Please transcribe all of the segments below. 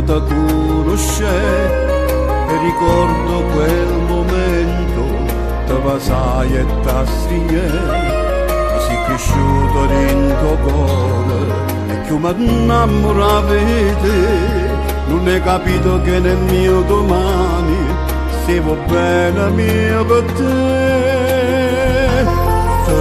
ti conosce e ricordo quel momento, te vasai e t'astrigne, sei cresciuto dentro cuore e che mi innamorava di te. Non hai capito che nel mio domani stavo bene mio per te. Ti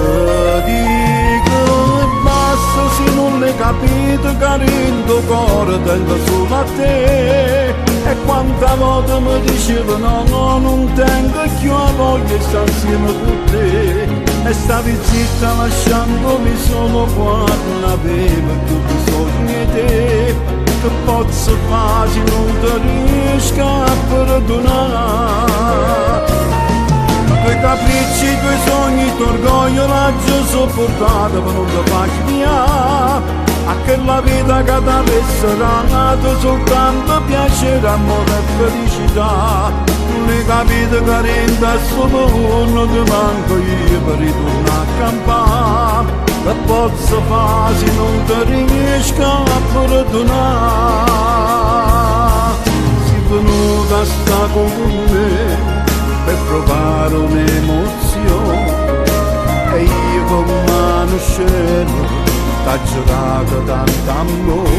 dico e basta se non l'hai capito che in tuo cuore tengo solo a te. E quanta volta mi dicevo no, no, non tengo più la voglia di stare insieme con te. E stavi zitta lasciandomi solo quando non avevo più bisogno di te. Che posso fare se non ti riesco a perdonare? Quei capricci, quei sogni, t'orgoglio l'ho sopportato per non ti faccio via. A quella vita che t'avesse dato soltanto piacere, amore e felicità. Non hai capito che renda solo uno che manco io per ritornare a campare. Che posso fare se non ti riesco a perdonare? Sei venuta a stare con me per provare un'emozione e io con mano scena t'ho giocato tanto amore,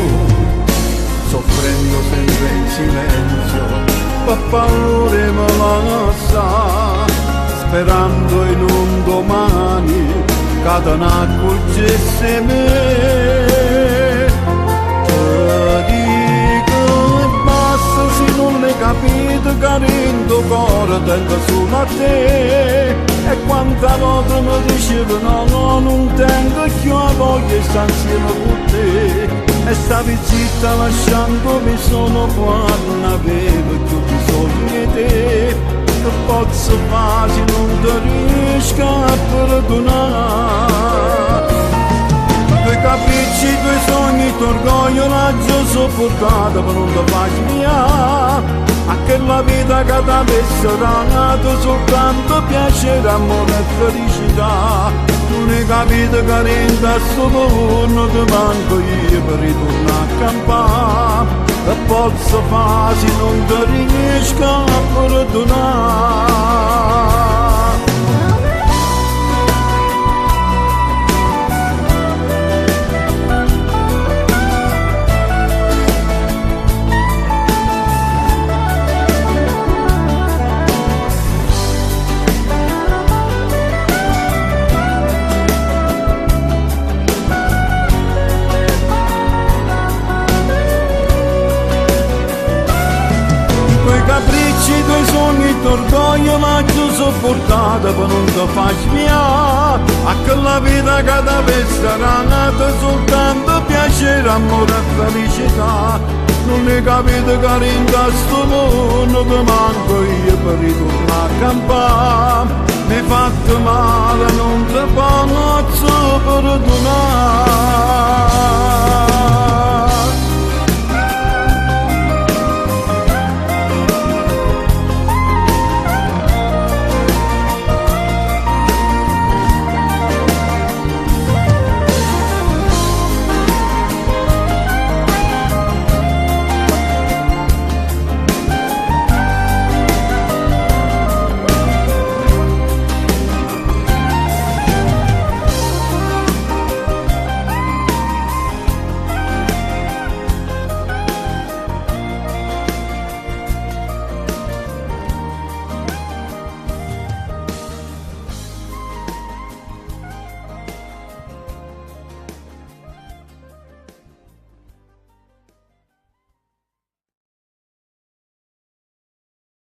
soffrendo sempre in silenzio, per paura me la sa, sperando in un domani che te ne accorgesse me. Ti dico e basta se non l'hai capito che in tuo cuore tengo solo a te. E quanta volta mi dicevo no, no, non tengo più la voglia di stare insieme con te. E stavi zitta lasciandomi solo quando non avevo più bisogno di te. Che posso fare se non ti riesco a perdonare? Quei capricci, quei sogni, t'orgoglio l'ho sopportato per non ti faccio via. A quella vita che t'avesse dato soltanto piacere, amore e felicità. Non hai capito che renda solo uno che manco io per ritornare a campare. Che posso fare se non ti riesco a perdonare? Capricci, tuoi sogni, t'orgoglio l'ho sopportato per non ti faccio via. A quella vita che t'avesse dato soltanto piacere, amore e felicità. Non hai capito che renda sto mondo che manco io per ritornare a campare. Mi hai fatto male, non ti posso perdonare.